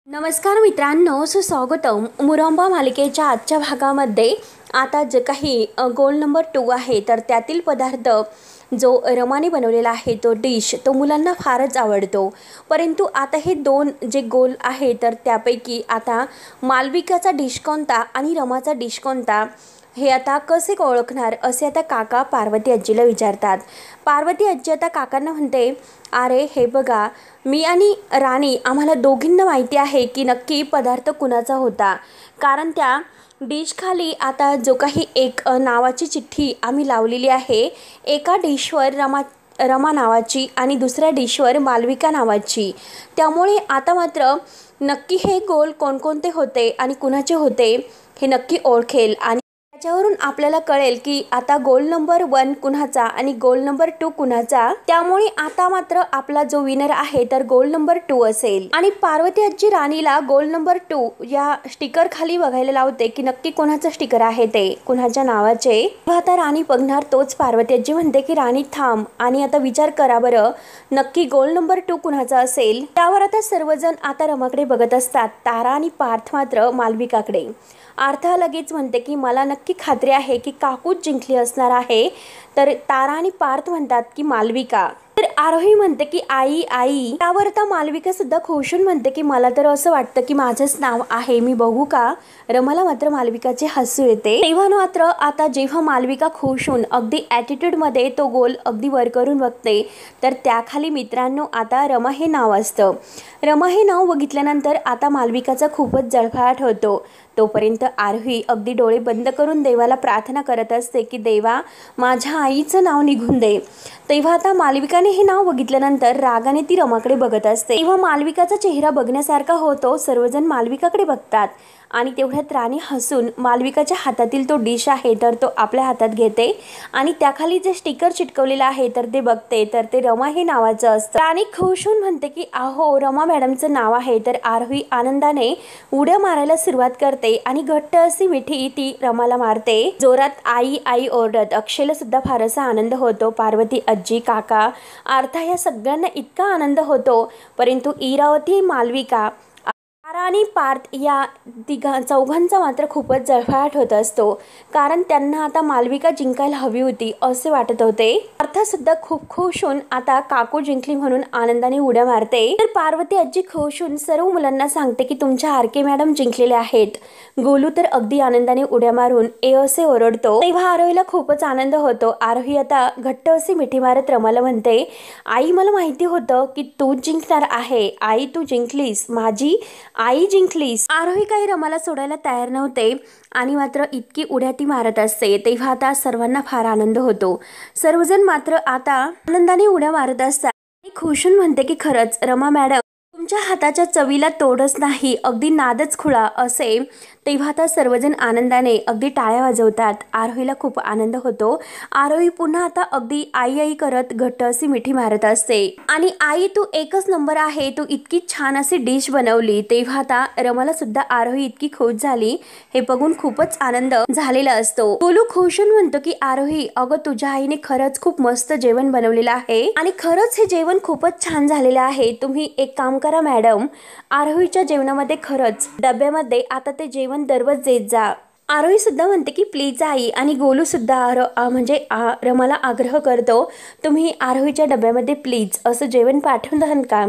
नमस्कार मित्रांनो, सुस्वागतम. मुरंबा मालिकेच्या आजच्या भागामध्ये आता जे काही गोल नंबर 2 आहे तर त्यातील पदार्थ जो रमाने बनवलेला आहे तो डिश तो मुलांना फारच आवडतो. परंतु आता हे दोन जे गोल आहे तर त्यापैकी आता मालविकाचा डिश कोणता आणि रमाचा डिश कोणता हे आता कसे ओळखणार असे आता काका पार्वती आजीला विचारतात. पार्वती आजी आता काकांना म्हणते, अरे हे बघा, मी आणि राणी आम्हाला दोघींना माहिती आहे की नक्की पदार्थ कुणाचा होता, कारण त्या डिशखाली आता जो काही एक नावाची चिठ्ठी आम्ही लावलेली आहे. एका डिशवर रमा नावाची आणि दुसऱ्या डिशवर मालविका नावाची. त्यामुळे आता मात्र नक्की हे गोल कोणकोणते होते आणि कुणाचे होते हे नक्की ओळखेल आणि त्याच्यावरून आपल्याला कळेल की आता गोल नंबर 1 कुणाचा आणि गोल नंबर 2 कुणाचा. त्यामुळे आता मात्र आपला जो विनर आहे तर गोल नंबर 2 असेल. आणि पार्वती आजी राणीला गोल नंबर 2 या स्टिकर खाली बघायला लावते की नक्की कोणाचं स्टिकर आहे ते कुणाच्या नावाचे. आता राणी बघणार तोच पार्वती आजी म्हणते की राणी थांब आणि आता विचार करा बरं, नक्की गोल नंबर 2 कुणाचा असेल. त्यावर आता सर्वजण आता रमाकडे बघत असतात. तारा आणि पार्थ मात्र मालविकाकडे. आर्था लगेच म्हणते की मला नक्की खात्री आहे की काकूच जिंकली असणार आहे. तर तारा आणि पार्थ म्हणतात की मालविका. तर आरोही म्हणते की आई आई. त्यावर आता मालविका सुद्धा खुशून म्हणते की मला तर असं वाटतं की माझंच नाव आहे, मी बघू का. रमाला मात्र मालविकाचे हसू येते. तेव्हा मात्र आता जेव्हा मालविका खुशून अगदी ॲटिट्यूडमध्ये तो गोल अगदी वर करून बघते तर त्याखाली मित्रांनो आता रमा हे नाव असतं. रमा हे नाव बघितल्यानंतर आता मालविकाचा खूपच जळफळाट होतो. तोपर्यंत आरोही अगदी डोळे बंद करून देवाला प्रार्थना करत असते की देवा, माझ्या आईचं नाव निघून दे. तेव्हा आता मालविकाने हे नाव बघितल्यानंतर रागाने ती रमाकडे बघत असते. तेव्हा मालविकाचा चेहरा बघण्यासारखा होतो. सर्वजण मालविकाकडे बघतात आणि तेवढ्यात राणी हसून मालविकाच्या हातातील तो डिश आहे तर तो आपल्या हातात घेते आणि त्याखाली जे स्टिकर चिटकवलेलं आहे तर ते बघते तर ते रमा हे नावाचं असतं. राणी खुश होऊन म्हणते की अहो, रमा मॅडमचं नाव आहे. तर आरोही आनंदाने उड्या मारायला सुरुवात करते आणि घट्ट अशी मिठी ती रमाला मारते. जोरात आई आई ओरडत. अक्षयला सुद्धा फारसा आनंद होतो. पार्वती आजी, काका, आर्था या सगळ्यांना इतका आनंद होतो. परंतु इरावती, मालविका, तारा आणि पार्थ या चौघांचा मात्र खूपच जळफळाट होत असतो, कारण त्यांना आता मालविका जिंकायला हवी होती असे वाटत होते. पार्थ सुद्धा खूप खुश होऊन आता काकू जिंकली म्हणून आनंदाने उड्या मारते. तर पार्वती आजी खुश होऊन सर्व मुलांना सांगते की तुमच्या आरके मॅडम जिंकलेले आहेत. गोलू तर अगदी आनंदाने उड्या मारून ए असे ओरडतो. तेव्हा आरोहीला खूपच आनंद होतो. आरोही आता घट्ट अशी मिठी मारत रमाला म्हणते, आई मला माहिती होतं की तू जिंकणार आहे. आई तू जिंकलीस, माझी आई जिंकलीस. आरोही काही रमाला सोडायला तयार नव्हते आणि मात्र इतकी उड्या ती मारत असते. तेव्हा आता सर्वांना फार आनंद होतो. सर्वजण मात्र आता आनंदाने उड्या मारत असतात. खुशून म्हणते की खरंच रमा मॅडम, तुमच्या हाताच्या चवीला तोडच नाही, अगदी नादच खुळा असे. तेव्हा आता सर्वजण आनंदाने अगदी टाळ्या वाजवतात. आरोहीला खूप आनंद होतो. आरोही पुन्हा आता अगदी आई आई करत घट्ट अशी मिठी मारत असते आणि आई तू एकच नंबर आहे, तू इतकी छान अशी डिश बनवली. तेव्हा आता रमाला सुद्धा आरोही इतकी खुश झाली हे बघून खूपच आनंद झालेला असतो. गोलू खुशून म्हणतो की आरोही, अगं तुझ्या आईने खरंच खूप मस्त जेवण बनवलेलं आहे आणि खरंच हे जेवण खूपच छान झालेलं आहे. तुम्ही एक काम करा मॅडम, आरोहीच्या जेवणामध्ये खरंच डब्यामध्ये आता ते जेवण दररोज देत जा. आरोही सुद्धा म्हणते की प्लीज आई. आणि गोलू सुद्धा म्हणजे रमाला आग्रह करतो, तुम्ही आरोहीच्या डब्यामध्ये प्लीज असं जेवण पाठवून द्याल का.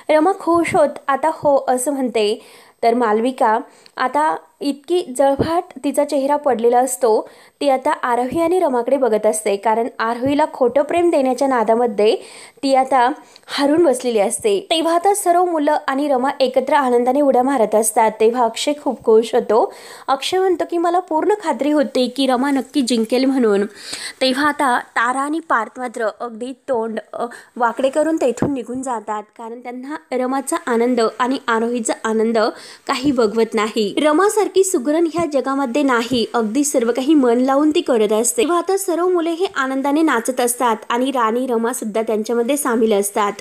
रमा खुश होत आता हो असं म्हणते. तर मालविका आता इतकी जळफाट तिचा चेहरा पडलेला असतो. ती आता आरोही आणि रमाकडे बघत असते, कारण आरोहीला खोटं प्रेम देण्याच्या नादामध्ये ती आता हरून बसलेली असते. तेव्हा आता सर्व मुलं आणि रमा एकत्र आनंदाने उड्या मारत असतात. तेव्हा अक्षय खूप खुश होतो. अक्षय म्हणतो की मला पूर्ण खात्री होती की रमा नक्की जिंकेल म्हणून. तेव्हा आता तारा आणि पार्थ मात्र अगदी तोंड वाकडे करून तेथून निघून जातात, कारण त्यांना रमाचा आनंद आणि आरोहीचा आनंद काही बघवत नाही. रमासारखी सुगरण ह्या जगामध्ये नाही. अगदी सर्व काही मन लावून ती करत असते. तेव्हा आता सर्व मुले हे आनंदाने नाचत असतात आणि राणी रमा सुद्धा त्यांच्यामध्ये सामील असतात.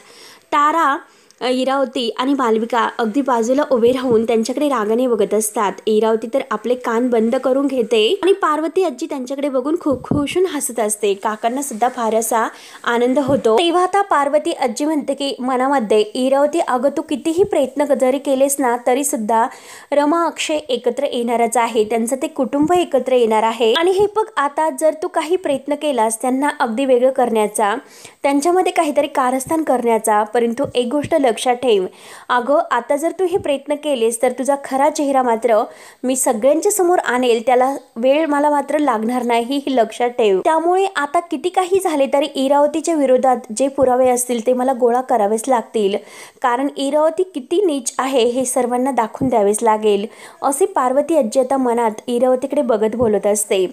तारा इरावती आणि मालविका अगदी बाजूला उभे राहून त्यांच्याकडे रागाने बघत असतात. इरावती तर आपले कान बंद करून घेते आणि पार्वती आजी त्यांच्याकडे बघून खूप खुशून हसत असते. काकांना सुद्धा फार असा आनंद होतो. तेव्हा आता पार्वती आजी म्हणते की मनामध्ये, इरावती अगं तू कितीही प्रयत्न जरी केलेस ना तरी सुद्धा रमा अक्षय एकत्र येणारच आहे. त्यांचं ते कुटुंब एकत्र येणार आहे. आणि हे बघ आता जर तू काही प्रयत्न केलास त्यांना अगदी वेगळं करण्याचा, त्यांच्यामध्ये काहीतरी कारस्थान करण्याचा, परंतु एक गोष्ट लक्षात ठेव अगं, आता जर तू हे प्रयत्न केलेस तर तुझा खरा चेहरा मात्र मी सगळ्यांच्या समोर आणेल. त्याला वेळ मला मात्र लागणार नाही, हे लक्षात ठेव. त्यामुळे आता किती काही झाले तरी इरावतीच्या विरोधात जे पुरावे असतील ते मला गोळा करावेच लागतील. कारण इरावती किती नीच आहे हे सर्वांना दाखवून द्यावेच लागेल, असे पार्वती आजी आता मनात इरावतीकडे बघत बोलत असते.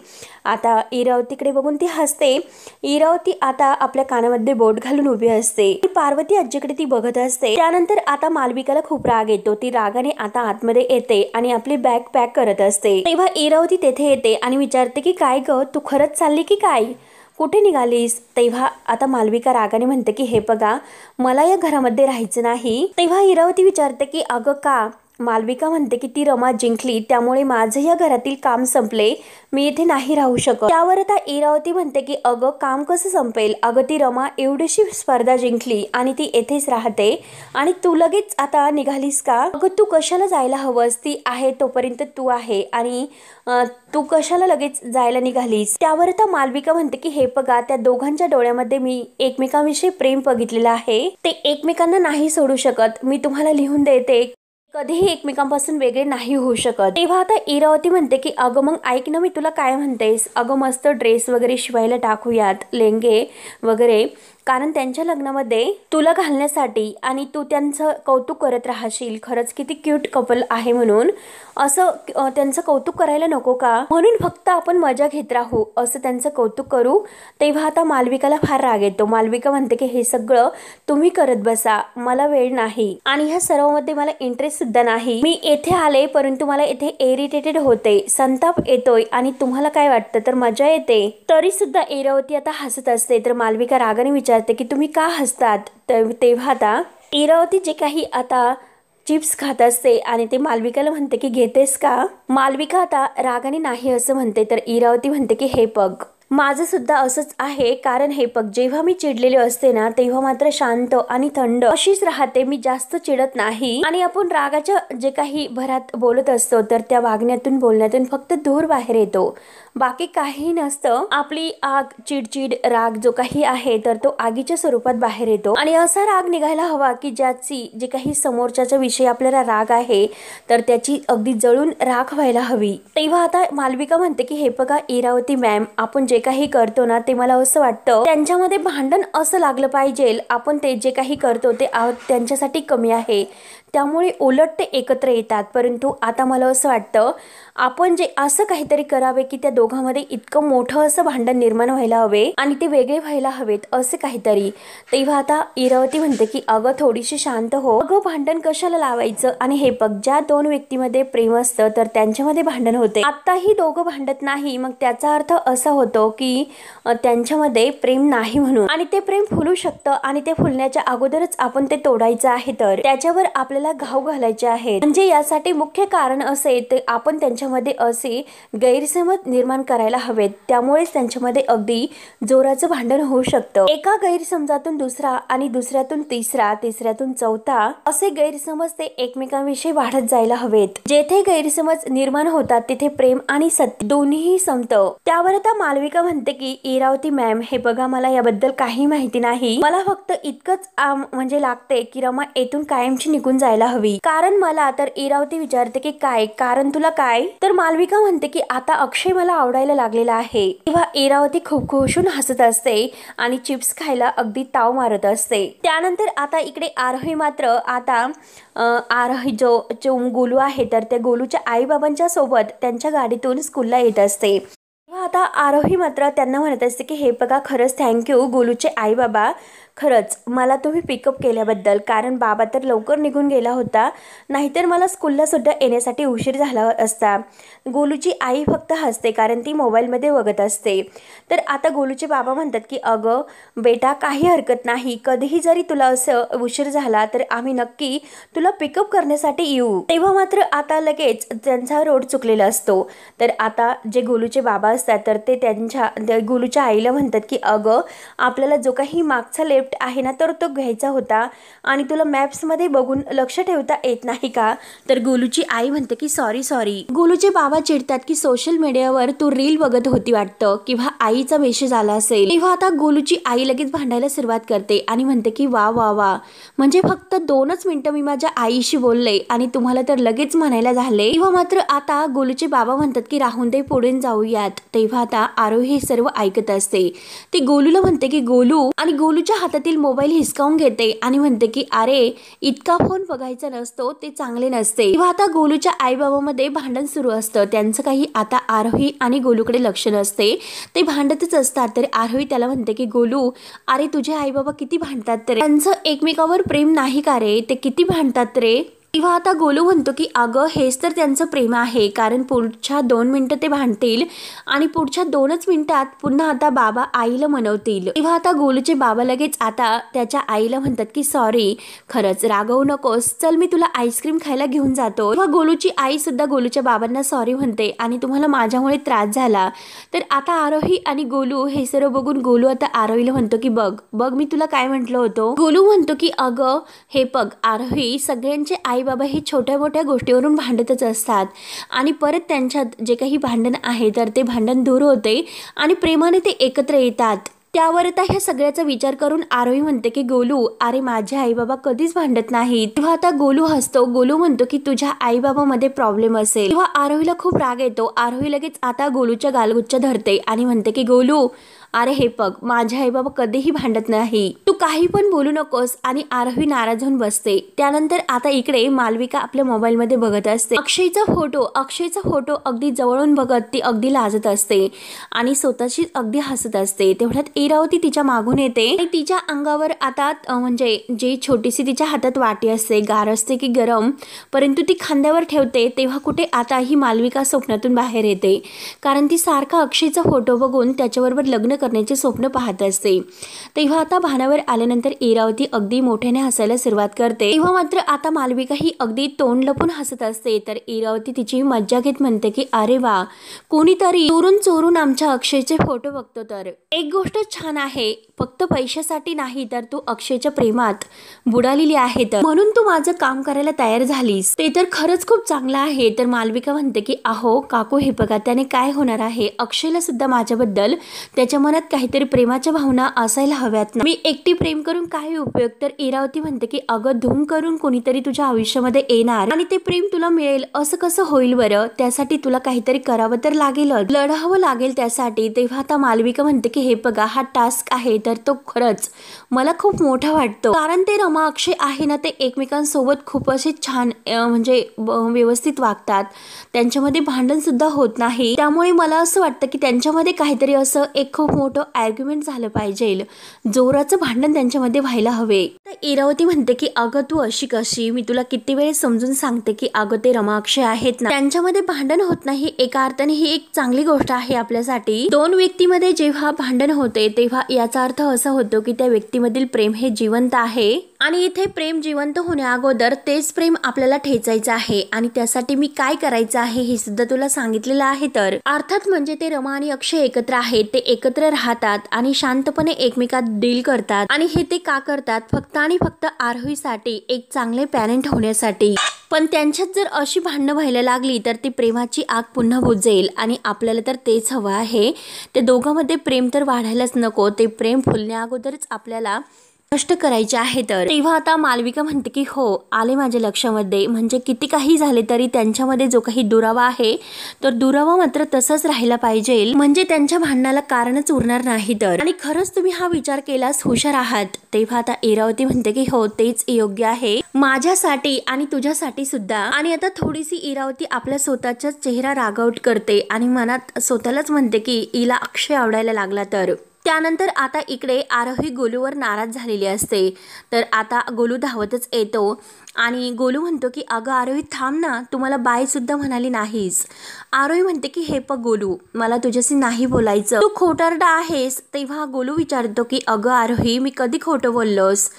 आता इरावतीकडे बघून ती हसते. इरावती आता आपल्या कानामध्ये बोट घालून उभी असते. पार्वती आजीकडे ती बघत असते. त्यानंतर आता मालविकाला खूप राग येतो. ती रागाने आता आतमध्ये येते आणि आपली बॅग पॅक करत असते. तेव्हा इरावती तेथे येते आणि विचारते की काय ग, तू खरंच चालली की काय, कुठे निघालीस? तेव्हा आता मालविका रागाने म्हणते की हे बघा, मला या घरामध्ये राहायचं नाही. तेव्हा इरावती विचारते की अगं का? मालविका म्हणते की ती रमा जिंकली त्यामुळे माझं या घरातील काम संपले, मी इथे नाही राहू शकत. त्यावर आता इरावती म्हणते की अगं काम कसं संपेल, अगं ती रमा एवढीशी स्पर्धा जिंकली आणि ती येथेच राहते आणि तू लगेच आता निघालीस का? अगं तू कशाला जायला हवंस, ती आहे तोपर्यंत तू आहे आणि तू कशाला लगेच जायला निघालीस? त्यावर आता मालविका म्हणते की हे बघा, त्या दोघांच्या डोळ्यामध्ये मी एकमेकांविषयी प्रेम बघितलेलं आहे, ते एकमेकांना नाही सोडू शकत. मी तुम्हाला लिहून देते, कधीही एकमेकांपासून वेगळे नाही होऊ शकत. तेव्हा आता इरावती म्हणते की अगं मग ऐक ना, मी तुला काय म्हणतेस, अगं मस्त ड्रेस वगैरे शिवायला टाकूयात, लेंगे वगैरे, कारण त्यांच्या लग्नामध्ये तुला घालण्यासाठी आणि तू त्यांचं कौतुक करत राहशील. खरंच किती क्यूट कपल आहे म्हणून असं त्यांचं कौतुक करायला नको का, म्हणून फक्त आपण मजा घेत राहू, असं त्यांचं कौतुक करू. तेव्हा आता मालविकाला फार राग येतो. मालविका म्हणते की हे सगळं तुम्ही करत बसा, मला वेळ नाही आणि ह्या सर्वांमध्ये मला इंटरेस्ट सुद्धा नाही. मी येथे आले परंतु मला येथे इरिटेटेड होते, संताप येतोय आणि तुम्हाला काय वाटतं तर मजा येते. तरी सुद्धा इरावती आता हसत असते. तर मालविका रागाने विचारते की तुम्ही का हसतात? तेव्हा आता इरावती जे काही आता चिप्स खात असते आणि ते मालविकाला म्हणते की घेतेस का? मालविका आता रागाने नाही असं म्हणते. तर इरावती म्हणते की हे बघ, माझं सुद्धा असंच आहे, कारण हे बघ, जेव्हा मी चिडलेले असते ना तेव्हा मात्र शांत आणि थंड अशीच राहते, मी जास्त चिडत नाही. आणि आपण रागाच्या जे काही भरात बोलत असतो तर त्या वागण्यातून बोलण्यातून फक्त धूर बाहेर येतो, बाकी काही नसतं. आपली आग, चिडचिड, राग जो काही आहे तर तो आगीच्या स्वरूपात बाहेर येतो आणि असा राग निघायला हवा की ज्याची जे काही समोरच्याच्या विषयी आपल्याला राग आहे तर त्याची अगदी जळून राख व्हायला हवी. तेव्हा आता मालविका म्हणते की हे बघा इरावती मॅम, आपण जे काही करतो ना ते मला असं वाटतं त्यांच्यामध्ये भांडण असं लागलं पाहिजे. आपण ते जे काही करतो ते त्यांच्यासाठी कमी आहे, त्यामुळे उलट ते एकत्र येतात. परंतु आता मला असं वाटतं आपण जे असं काहीतरी करावे की त्या दोघांमध्ये इतकं मोठं असं भांडण निर्माण व्हायला हवे आणि ते वेगळे व्हायला हवेत, असं काहीतरी. तेव्हा आता इरावती म्हणते की अगं थोडीशी शांत हो, अगं भांडण कशाला लावायचं, आणि हे बघ, ज्या दोन व्यक्तीमध्ये प्रेम असतं तर त्यांच्यामध्ये भांडण होते. आताही दोघं भांडत नाही, मग त्याचा अर्थ असा होतो की त्यांच्यामध्ये प्रेम नाही म्हणून, आणि ते प्रेम फुलू शकतं आणि ते फुलण्याच्या अगोदरच आपण ते तोडायचं आहे, तर त्याच्यावर आपल्याला घाव घालायचे आहेत. म्हणजे यासाठी मुख्य कारण असे ते आपण त्यांच्यामध्ये असे गैरसमज निर्माण करायला हवेत, त्यामुळेच त्यांच्यामध्ये अगदी जोराचं भांडण होऊ शकतं. एका गैरसमजातून दुसरा आणि दुसऱ्यातून तिसरा, तिसऱ्यातून चौथा असे गैरसमज ते एकमेकांविषयी वाढत जायला हवेत. जेथे गैरसमज निर्माण होतात तिथे प्रेम आणि सत्य दोन्हीही संपतं. त्यावर आता मालविका म्हणते की इरावती मॅम, हे बघा, मला याबद्दल काही माहिती नाही, मला फक्त इतकंच म्हणजे लागते की रमा येथून कायमची निघून जायला हवी. कारण मला, तर इरावती विचारते की काय कारण, तुला काय? तर मालविका म्हणते की आता अक्षय मला आवडायला लागलेला आहे. तेव्हा इरावती खूप खुशून हसत असते आणि चिप्स खायला अगदी ताव मारत असते. त्यानंतर आता इकडे आरोही मात्र आता आरोही जो गोलू आहे तर त्या गोलूच्या आई बाबांच्या सोबत त्यांच्या गाडीतून स्कूलला येत असते. आता आरोही मात्र त्यांना म्हणत असते की हे बघा, खरंच थँक्यू गोलूचे आई बाबा, खरंच मला तुम्ही पिकअप केल्याबद्दल, कारण बाबा तर लवकर निघून गेला होता, नाहीतर मला स्कूलला सुद्धा येण्यासाठी उशीर झाला असता. गोलूची आई फक्त हसते कारण ती मोबाईलमध्ये बघत असते. तर आता गोलूचे बाबा म्हणतात की अगं बेटा काही हरकत नाही, कधीही जरी तुला असं उशीर झाला तर आम्ही नक्की तुला पिकअप करण्यासाठी येऊ. तेव्हा मात्र आता लगेच त्यांचा रोड चुकलेला असतो. तर आता जे गोलूचे बाबा असतात तर ते गोलूच्या आईला म्हणतात की अगं आपल्याला जो काही मागचा लेफ्ट आहे ना तर तो घ्यायचा होता आणि तुला मॅप्समध्ये बघून लक्ष ठेवता येत नाही का. तर गोलूची आई म्हणते की सॉरी. गोलूचे बाबा चिडतात की सोशल मीडियावर तू रील बघत होती वाटतं किंवा आईचा मेसेज आला असेल. तेव्हा आता गोलूची आई लगेच भांडायला सुरुवात करते आणि म्हणते की वा म्हणजे फक्त 2च मिनिटं मी माझ्या आईशी बोलले आणि तुम्हाला तर लगेच म्हणायला झाले. तेव्हा मात्र आता गोलूचे बाबा म्हणतात की राहून दे, पुढे जाऊयात. तेव्हा आता आरोही हे सर्व ऐकत असते. ती गोलूला म्हणते की गोलू, आणि गोलूच्या हातातील मोबाईल हिसकावून घेते आणि म्हणते की अरे इतका फोन बघायचा नसतो, ते चांगले नसते. तेव्हा आता गोलूच्या आई बाबामध्ये भांडण सुरू असतं. त्यांचं काही आता आरोही आणि गोलूकडे लक्ष नसते, ते भांडतच असतात. तर आरोही त्याला म्हणते की गोलू अरे तुझे आई बाबा किती भांडतात रे, त्यांचं एकमेकावर प्रेम नाही का रे, ते किती भांडतात रे. तेव्हा आता गोलू म्हणतो की अगं हेच तर त्यांचं प्रेम आहे, कारण पुढच्या 2 मिनिटं ते भांडतील आणि पुढच्या 2च मिनिटात पुन्हा आता बाबा आईला मनवतील. तेव्हा आता गोलूचे बाबा लगेच आता त्याच्या आईला म्हणतात की सॉरी, खरंच रागवू नकोस, चल मी तुला आईस्क्रीम खायला घेऊन जातो. तेव्हा गोलूची आई सुद्धा गोलूच्या बाबांना सॉरी म्हणते आणि तुम्हाला माझ्यामुळे त्रास झाला. तर आता आरोही आणि गोलू हे सर्व बघून गोलू आता आरोहीला म्हणतो की बघ मी तुला काय म्हटलं होतं. गोलू म्हणतो की अगं हे बघ आरोही, सगळ्यांचे आई बाबा हे छोट्या मोठ्या गोष्टीवरून भांडतच असतात आणि परत त्यांच्यात जे काही भांडण आहे तर ते भांडण दूर होते आणि प्रेमाने ते एकत्र येतात. त्यावर आता ह्या सगळ्याचा विचार करून आरोही म्हणते की गोलू अरे माझे आई बाबा कधीच भांडत नाहीत. तेव्हा आता गोलू हसतो. गोलू म्हणतो की तुझ्या आई बाबामध्ये प्रॉब्लेम असेल. तेव्हा आरोहीला खूप राग येतो. आरोही लगेच आता गोलूच्या गालगुच्छ धरते आणि म्हणते की गोलू अरे हे बघ माझे आई बाबा कधीही भांडत नाही, तू काही पण बोलू नकोस. आणि आरोही नाराज होऊन बसते. त्यानंतर आता इकडे मालविका आपल्या मोबाईलमध्ये बघत असते. अक्षयचा फोटो अगदी जवळून बघत ती अगदी लाजत असते आणि स्वतःशी अगदी हसत असते. तेवढ्यात इरावती तिच्या मागून येते आणि तिच्या अंगावर आता म्हणजे जे छोटीशी तिच्या हातात वाटी असते, गार असते की गरम, परंतु ती खांद्यावर ठेवते. तेव्हा कुठे आता ही मालविका स्वप्नातून बाहेर येते, कारण ती सारखा अक्षयचा फोटो बघून त्याच्याबरोबर लग्न करण्याचे स्वप्न पाहत असते. तेव्हा आता भानावर आल्यानंतर इरावती अगदी मोठ्याने हसायला सुरुवात करते. तेव्हा मात्र आता मालविका ही अगदी तोंड लपून हसत असते. तर इरावती तिची मज्जा घेत म्हणते की अरे वा, कोणीतरी चोरून आमच्या अक्षयचे फोटो बघतो. तर एक गोष्ट छान आहे, फक्त पैशासाठी नाही तर तू अक्षयच्या प्रेमात बुडालेली आहे, तर म्हणून तू माझं काम करायला तयार झालीस, ते तर खरंच खूप चांगलं आहे. तर मालविका म्हणते की अहो काकू हे बघा, त्याने काय होणार आहे, अक्षयला सुद्धा माझ्याबद्दल त्याच्या मनात काहीतरी प्रेमाच्या भावना असायला हव्यात ना, मी एकटी प्रेम करून काय उपयोग. तर इरावती म्हणते की अगं धूम करून कोणीतरी तुझ्या आयुष्यामध्ये येणार आणि ते प्रेम तुला मिळेल असं कसं होईल बरं, त्यासाठी तुला काहीतरी करावं तर लागेलच, लढावं लागेल त्यासाठी. तेव्हा आता मालविका म्हणते की हे बघा हा टास्क आहे तर तो खरंच मला खूप मोठा वाटतो, कारण ते रमा अक्षय आहे ना ते एकमेकांसोबत खूप असे छान म्हणजे व्यवस्थित वागतात, त्यांच्यामध्ये भांडण सुद्धा होत नाही. त्यामुळे मला असं वाटतं की त्यांच्यामध्ये काहीतरी असं एक खूप मोठं आर्ग्युमेंट झालं पाहिजे, जोराचं भांडण त्यांच्यामध्ये व्हायला हवे. तर इरावती म्हणते की अगं तू अशी कशी, मी तुला किती वेळेस समजून सांगते की अगं ते रमा अक्षय आहेत ना, त्यांच्यामध्ये भांडण होत नाही. एका अर्थाने ही एक चांगली गोष्ट आहे आपल्यासाठी. 2 व्यक्तीमध्ये जेव्हा भांडण होते तेव्हा याचा अर्थ असा होतो की त्या व्यक्तीमधील प्रेम हे जिवंत आहे आणि इथे प्रेम जिवंत होण्या अगोदर तेच प्रेम आपल्याला ठेचायचं आहे आणि त्यासाठी मी काय करायचं आहे हे सुद्धा तुला सांगितलेलं आहे. तर अर्थात म्हणजे ते रमा आणि अक्षय एकत्र आहेत, ते एकत्र राहतात आणि शांतपणे एकमेकात डील करतात. आणि हे ते का करतात, फक्त आणि फक्त आरोहीसाठी, एक चांगले पॅरेंट होण्यासाठी. पण त्यांच्यात जर अशी भांडणं व्हायला लागली तर ती प्रेमाची आग पुन्हा बुजेल आणि आपल्याला तर तेच हवं आहे. ते दोघांमध्ये प्रेम तर वाढायलाच नको, ते प्रेम फुलण्या अगोदरच आपल्याला नष्ट करायचे आहे. तर तेव्हा आता मालविका म्हणते की हो आले माझ्या लक्षामध्ये, म्हणजे किती काही झाले तरी त्यांच्यामध्ये जो काही दुरावा आहे तर दुरावा मात्र तसाच राहिला पाहिजे, म्हणजे त्यांच्या भांडणाला कारणच उरणार नाही. तर आणि खरंच तुम्ही हा विचार केलास, हुशार आहात. तेव्हा आता इरावती म्हणते की हो तेच योग्य आहे माझ्यासाठी आणि तुझ्यासाठी सुद्धा. आणि आता थोडीशी इरावती आपल्या स्वतःचा चेहरा रागवट करते आणि मनात स्वतःलाच म्हणते की हिला अक्षय आवडायला लागला. तर त्यानंतर आता इकडे आरोही गोलूवर नाराज झालेली असते। तर आता गोलू धावतच येतो आणि गोलू म्हणतो की अगं आरोही थांब ना, तू मला बाय सुद्धा म्हणाली नाहीस। आरोही म्हणते की हे बघ गोलू, मला तुझ्याशी नाही बोलायचं, तू खोटारडा आहेस। तेव्हा गोलू विचारतो की अगं आरोही मी कधी खोटं बोललोस।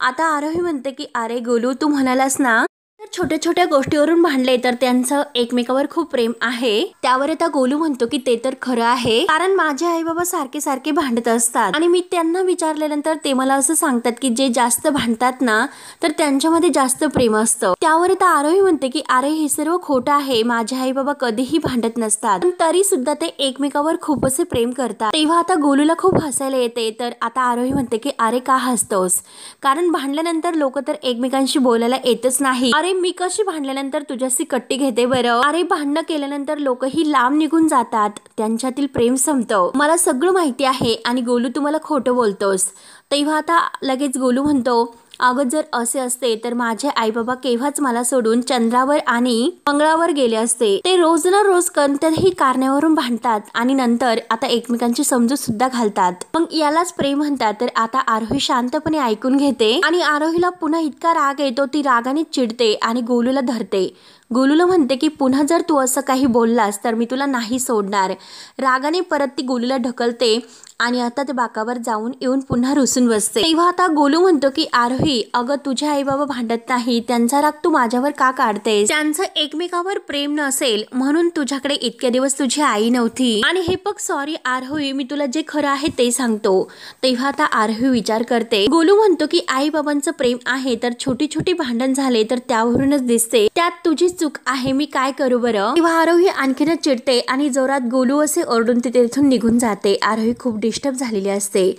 आता आरोही म्हणते की अरे गोलू, तू म्हणालास ना छोट्या छोट्या गोष्टीवरून भांडले तर त्यांचं एकमेकावर खूप प्रेम आहे। त्यावर आता गोलू म्हणतो की ते तर खरं आहे, कारण माझे आई बाबा सारखे सारखे भांडत असतात आणि मी त्यांना विचारल्यानंतर ते मला असं सांगतात की जे जास्त भांडतात ना तर त्यांच्यामध्ये जास्त प्रेम असतं। त्यावर आता आरोही म्हणते की अरे हे सर्व खोटं आहे, माझे आई बाबा कधीही भांडत नसतात, पण तरी सुद्धा ते एकमेकावर खूप असे प्रेम करतात। तेव्हा आता गोलूला खूप हसायला येते। तर आता आरोही म्हणते की अरे का हसतोस, कारण भांडल्यानंतर लोक तर एकमेकांशी बोलायला येतच नाही। अरे मी कशी भांडल्यानंतर तुझ्याशी कट्टी घेते बरं, अरे भांडणं केल्यानंतर लोकही लांब निघून जातात, त्यांच्यातील प्रेम संपतं, मला सगळं माहिती आहे आणि गोलू तू मला खोटं बोलतोस। तेव्हा आता लगेच गोलू म्हणतो अगं जर असे असते तर माझे आई बाबा केव्हाच मला सोडून चंद्रावर आणि मंगळावर गेले असते। ते रोज ना रोज कोणत्याही कारणावरून भांडतात आणि नंतर आता एकमेकांची समजूत सुद्धा घालतात, मग यालाच प्रेम म्हणतात। तर आता आरोही शांतपणे ऐकून घेते आणि आरोहीला पुन्हा इतका राग येतो, ती रागाने चिडते आणि गोलूला धरते। गोलूला म्हणते की पुन्हा जर तू असं काही बोललास तर मी तुला नाही सोडणार। रागाने परत ती गोलूला ढकलते आणि आता ते बाकावर जाऊन येऊन पुन्हा रुसून बसते। तेव्हा आता गोलू म्हणतो की आरोही अगं तुझे आई बाबा भांडत नाही, त्यांचा राग तू माझ्यावर का काढतेस, त्यांचं एकमेकावर प्रेम नसेल म्हणून तुझ्याकडे इतके दिवस तुझी आई नव्हती आणि हे बघ सॉरी आरोही, मी तुला जे खरं आहे ते सांगतो। तेव्हा आता आरोही विचार करते। गोलू म्हणतो की आई बाबांचं प्रेम आहे तर छोटी छोटी भांडण झाले तर त्यावरूनच दिसते, त्यात तुझी चूक आहे, मी काय करू बरं। तेव्हा आरोही आणखीनच चिडते आणि जोरात गोलू असे ओरडून ती तिथून निघून जाते। आरोही खूप डिस्टर्ब झालेली असते।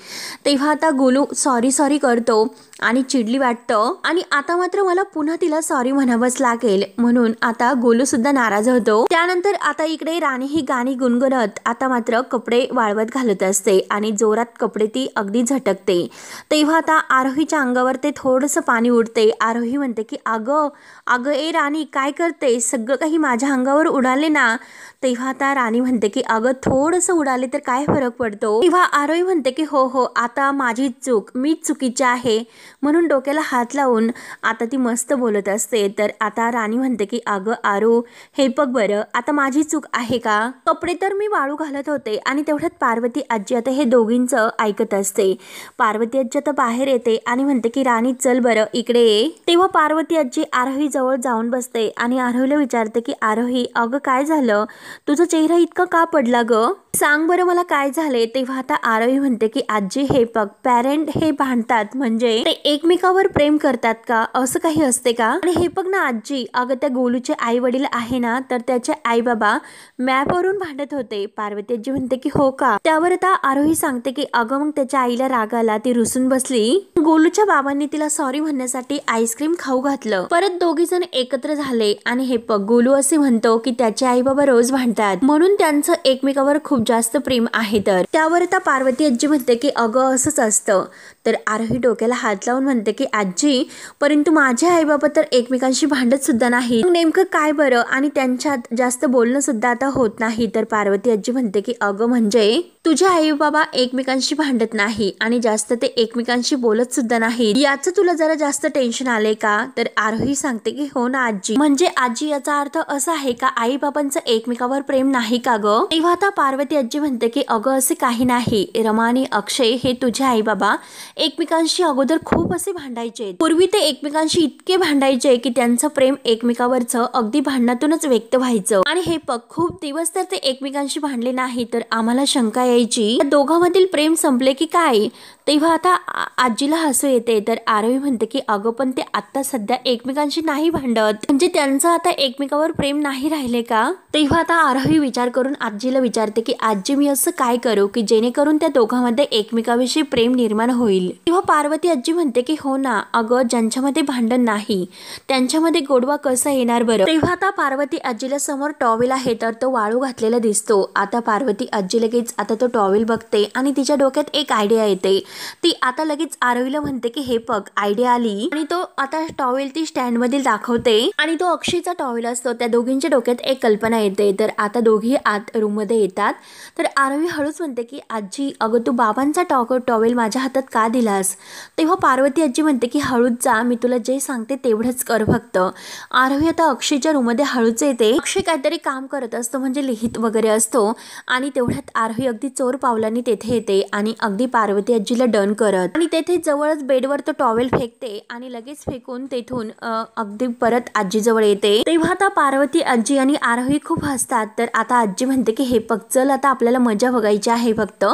तेव्हा आता गोलू सॉरी सॉरी करतो आणि चिडली वाटतं आणि आता मात्र मला पुन्हा तिला सॉरी म्हणावंच लागेल, म्हणून आता गोलू सुद्धा नाराज होतो। त्यानंतर आता इकडे राणी ही गाणी गुणगुणत आता मात्र कपडे वाळवत घालत असते आणि जोरात कपडे ती अगदी झटकते। तेव्हा आता आरोहीच्या अंगावर ते थोडंसं पाणी उडते। आरोही म्हणते की अगं अगं ए राणी काय करते, सगळं काही माझ्या अंगावर उडाले ना। तेव्हा आता राणी म्हणते की अगं थोडंसं उडाले तर काय फरक पडतो। तेव्हा आरोही म्हणते की हो हो आता माझी चूक, मीच चुकीची आहे, म्हणून डोक्याला हात लावून आता ती मस्त बोलत असते। तर आता राणी म्हणते की अगं आरू हे बघ बरं, आता माझी चूक आहे का, कपडे तर मी वाळू घालत होते आणि तेवढ्यात पार्वती आजी आता हे दोघींचं ऐकत असते। पार्वती आजी आता बाहेर येते आणि म्हणते की राणी चल बरं इकडे ये। तेव्हा पार्वती आजी आरोही जवळ जाऊन बसते आणि आरोहीला विचारते की आरोही अगं काय झालं, तुझा चेहरा इतका का पडला ग, सांग बरं मला काय झाले। तेव्हा आता आरोही म्हणते की आजी हे बघ, पॅरेंट हे भांडतात म्हणजे ते एकमेकावर प्रेम करतात का, असं काही असते का, आणि हे बघ ना आजी अगं त्या गोलूचे आई वडील आहे ना तर त्याचे आई बाबा मॅपवरून भांडत होते। पार्वती आजी म्हणते की हो का। त्यावर आता आरोही सांगते की अगं मग त्याच्या आईला राग आला, ती रुसून बसली, गोलूच्या बाबांनी तिला सॉरी म्हणण्यासाठी आईस्क्रीम खाऊ घातलं, परत दोघी जण एकत्र झाले आणि हे बघ गोलू असे म्हणतो की त्याचे आई बाबा रोज भांडतात म्हणून त्यांचं एकमेकावर खूप जास्त प्रेम आहे। तर त्यावर आता पार्वती आजी म्हणते की अगं असंच असतं। तर आरोही डोक्याला हात लावून म्हणते की आजी परंतु माझे आई बाबा तर एकमेकांशी भांडत सुद्धा नाही, नेमकं काय बरं, आणि त्यांच्यात जास्त बोलणं सुद्धा आता होत नाही। तर पार्वती आजी म्हणते की अगं म्हणजे तुझे आई बाबा एकमेकांशी भांडत नाही आणि जास्त ते एकमेकांशी बोलत सुद्धा नाही, याचं तुला जरा जास्त टेन्शन आले का। तर आरोही सांगते की हो ना आजी, म्हणजे आजी याचा अर्थ असा आहे का आई बाबांचं एकमेकावर प्रेम नाही का ग। तेव्हा आता पार्वती आजी म्हणते की अगं असे काही नाही, रमा आणि अक्षय हे तुझे आई बाबा एकमेकांशी अगोदर खूप असे भांडायचे, पूर्वी ते एकमेकांशी इतके भांडायचे की त्यांचं प्रेम एकमेकावरचं अगदी भांडणातूनच व्यक्त व्हायचं, आणि हे पग खूप दिवस तर ते एकमेकांशी भांडले नाही तर आम्हाला शंका यायची दोघांमधील प्रेम संपले की काय। तेव्हा आता आजीला हसू येते। तर आरोही म्हणते की अगं पण ते आता सध्या एकमेकांशी नाही भांडत, म्हणजे त्यांचं आता एकमेकावर प्रेम नाही राहिले का। तेव्हा आता आरोही विचार करून आजीला विचारते की आजी मी असं काय करू की जेणेकरून त्या दोघांमध्ये एकमेकाविषयी प्रेम निर्माण होईल। तेव्हा पार्वती आजी म्हणते की हो ना अगं, ज्यांच्यामध्ये भांडण नाही त्यांच्यामध्ये गोडवा कसा येणार बरं। तेव्हा आता पार्वती आजीला समोर टॉवेल आहे तर तो वाळू घातलेला दिसतो। आता पार्वती आजी लगेच आता तो टॉवेल बघते आणि तिच्या डोक्यात एक आयडिया येते। ती आता लगेच आरोहीला म्हणते की हे बघ आयडिया आली, आणि तो आता टॉवेल ती स्टँड मधील दाखवते आणि तो अक्षयचा टॉवेल असतो। त्या दोघींच्या डोक्यात एक कल्पना येते। तर आता दोघी आत रूम मध्ये येतात तर आरोही हळूच म्हणते की आजी अगं तू बाबांचा टॉवेल माझ्या हातात का दिलास. तेव्हा पार्वती आजी म्हणते की हळूच जा, मी तुला जे सांगते तेवढंच कर फक्त. आरोही आता अक्षयच्या रूममध्ये हळूच येते. अक्षय काहीतरी काम करत असतो, म्हणजे लिहित वगैरे असतो आणि तेवढ्यात आरोही अगदी चोर पावलांनी तेथे येते आणि अगदी पार्वती आजीला डन करत आणि तेथे जवळच बेडवर तो टॉवेल फेकते आणि लगेच फेकून तेथून अगदी परत आजीजवळ येते. तेव्हा आता पार्वती आजी आणि आरोही खूप हसतात. तर आता आजी म्हणते की हे बघ चल आता आपल्याला मजा बघायची आहे फक्त,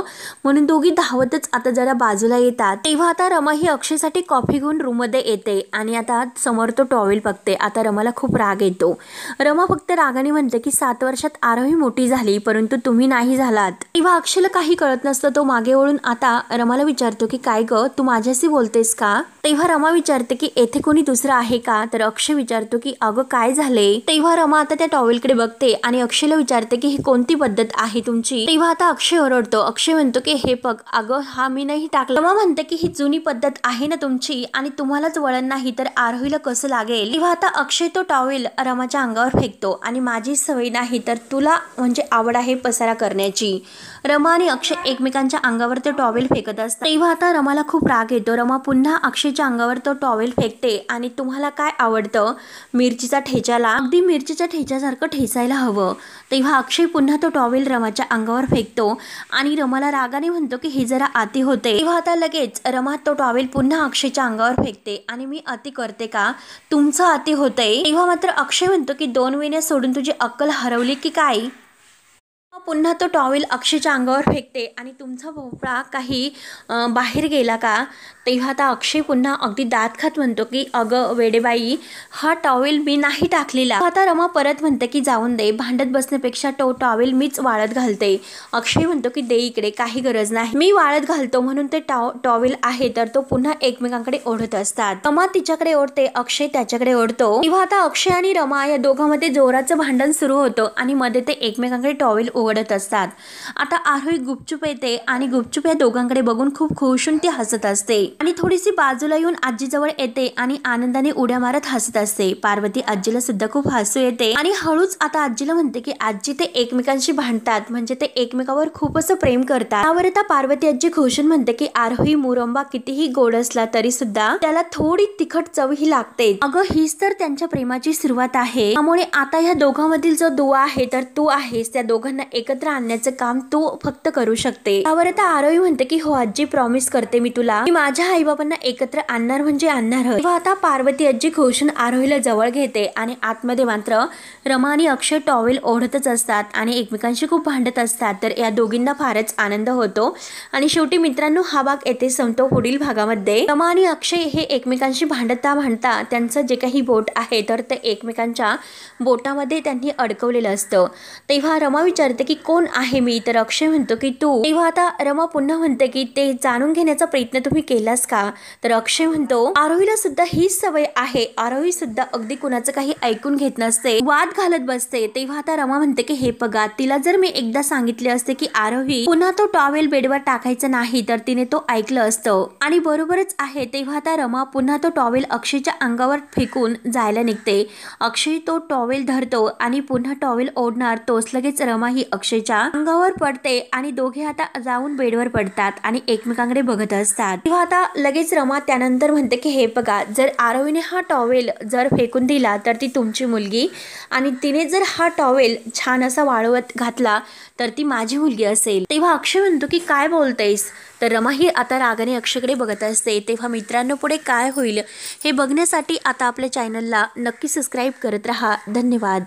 म्हणून दोघी धावतच आता जरा बाजूला येतात. तेव्हा आता रमा ही अक्षयसाठी कॉफी घेऊन रूममध्ये येते आणि आता समोर तो टॉवेल बघते. आता रमाला खूप राग येतो. रमा फक्त रागाने म्हणते की 7 वर्षात आरोही मोठी झाली परंतु तुम्ही नाही झालात. तेव्हा अक्षयला काही कळत नसतं. तो मागे वळून आता रमाला विचारतो की काय ग तू माझ्याशी बोलतेस का. तेव्हा रमा विचारते की येथे कोणी दुसरं आहे का. तर अक्षय विचारतो की अगं काय झाले. तेव्हा रमा आता त्या टॉवेलकडे बघते आणि अक्षयला विचारते की ही कोणती पद्धत आहे तुमची. तेव्हा आता अक्षय ओरडतो. अक्षय म्हणतो की हे बघ अगं हा मी नाही टाकला. रमा म्हणते की ही जुनी पद्धत आहे ना तुमची आणि तुम्हालाच वळण नाही तर आरोहीला कसं लागेल. तेव्हा आता अक्षय तो टॉवेल रमाच्या अंगावर फेकतो आणि माझी सवय नाही तर तुला म्हणजे आवड आहे पसारा करण्याची. रमा आणि अक्षय एकमेकांच्या अंगावर तो टॉवेल फेकत असतात. तेव्हा आता रमाला खूप राग येतो. रमा पुन्हा अक्षयच्या अंगावर तो टॉवेल फेकते आणि तुम्हाला काय आवडतं, मिरचीचा ठेचाला अगदी मिरचीच्या ठेच्यासारखं ठेचायला हवं. तेव्हा अक्षय पुन्हा तो टॉवेल रमाच्या अंगावर फेकतो आणि रमाला रागाने म्हणतो की हे जरा अति होते. तेव्हा आता लगेच रमा तो टॉवेल पुन्हा अक्षयच्या अंगावर फेकते आणि मी अति करते का, तुमचं अति होतंय. तेव्हा मात्र अक्षय म्हणतो की 2 महिने सोडून तुझी अक्कल हरवली की काय. पुन्हा तो टॉवेल अक्षयच्या अंगावर फेकते आणि तुमचा भोपळा काही बाहेर गेला का. तेव्हा आता अक्षय पुन्हा अगदी दात खात म्हणतो की अगं वेडेबाई हा टॉवेल मी नाही टाकलेला. आता रमा परत म्हणते की जाऊन दे, भांडत बसण्यापेक्षा तो टॉवेल मीच वाळत घालते. अक्षय म्हणतो की दे इकडे, काही गरज नाही, मी वाळत घालतो. म्हणून ते टॉवेल आहे तर तो पुन्हा एकमेकांकडे ओढत असतात. रमा तिच्याकडे ओढते, अक्षय त्याच्याकडे ओढतो. तेव्हा आता अक्षय आणि रमा या दोघांमध्ये जोराचं भांडण सुरू होतं आणि मध्ये ते एकमेकांकडे टॉवेल ओढत असतात. आता आरोही गुपचूप येते आणि गुपचूप या दोघांकडे बघून खूप खुश होऊन ती हसत असते आणि थोडीशी बाजूला येऊन आजीजवळ येते आणि आनंदाने उड्या मारत हसत असते. पार्वती आजीला सुद्धा खूप हसू येते आणि हळूच आता आजीला म्हणते की आजी ते एकमेकांशी भांडतात म्हणजे ते एकमेकावर खूप असं प्रेम करतात. त्यावर आता पार्वती आजी खुशून म्हणते की आरोही मुरंबा कितीही गोड असला तरी सुद्धा त्याला थोडी तिखट चव ही लागते. अगं हीच तर त्यांच्या प्रेमाची सुरुवात आहे. त्यामुळे आता ह्या दोघांमधील जो दुवा आहे तर तू आहेस, त्या दोघांना एकत्र आणण्याचं काम तू फक्त करू शकते. त्यावर आता आरोही म्हणते की हो आजी, प्रॉमिस करते मी तुला, मी माझ्या आई बाबांना एकत्र आणणार म्हणजे आणणार. तेव्हा आता पार्वती आजी खुशून आरोहीला जवळ घेते आणि आतमध्ये मात्र रमा आणि अक्षय टॉवेल ओढतच असतात आणि एकमेकांशी खूप भांडत असतात. तर या दोघींना फारच आनंद होतो आणि शेवटी मित्रांनो हा भाग येथे संपतो. पुढील भागामध्ये रमा आणि अक्षय हे एकमेकांशी भांडता त्यांचं जे काही बोट आहे तर ते एकमेकांच्या बोटामध्ये त्यांनी अडकवलेलं असतं. तेव्हा रमा विचारते की कोण आहे मी, तर अक्षय म्हणतो की तू. तेव्हा आता रमा पुन्हा म्हणते की ते जाणून घेण्याचा प्रयत्न तुम्ही केलास का. तर अक्षय म्हणतो आरोहीला सुद्धा हीच सवय आहे, आरोही सुद्धा अगदी कुणाचं काही ऐकून घेत नसते, वाद घालत बसते. तेव्हा आता रमा म्हणते की हे बघा, तिला जर मी एकदा सांगितले असते की आरोही पुन्हा तो टॉवेल बेडवर टाकायचा नाही तर तिने तो ऐकलं असतं आणि बरोबरच आहे. तेव्हा आता रमा पुन्हा तो टॉवेल अक्षयच्या अंगावर फेकून जायला निघते. अक्षय तो टॉवेल धरतो आणि पुन्हा टॉवेल ओढणार तोच लगेच रमा ही अक्षयच्या अंगावर पडते आणि दोघे आता जाऊन बेडवर पडतात आणि एकमेकांकडे बघत असतात. तेव्हा आता लगेच रमा त्यानंतर म्हणते की हे बघा, जर आरोहीने हा टॉवेल जर फेकून दिला तर ती तुमची मुलगी आणि तिने जर हा टॉवेल छान असा वाळवत घातला तर ती माझी मुलगी असेल. तेव्हा अक्षय म्हणतो की काय बोलतेस. तर रमा ही आता रागाने अक्षयकडे बघत असते. तेव्हा मित्रांनो पुढे काय होईल हे बघण्यासाठी आता आपल्या चॅनलला नक्की सबस्क्राईब करत राहा. धन्यवाद.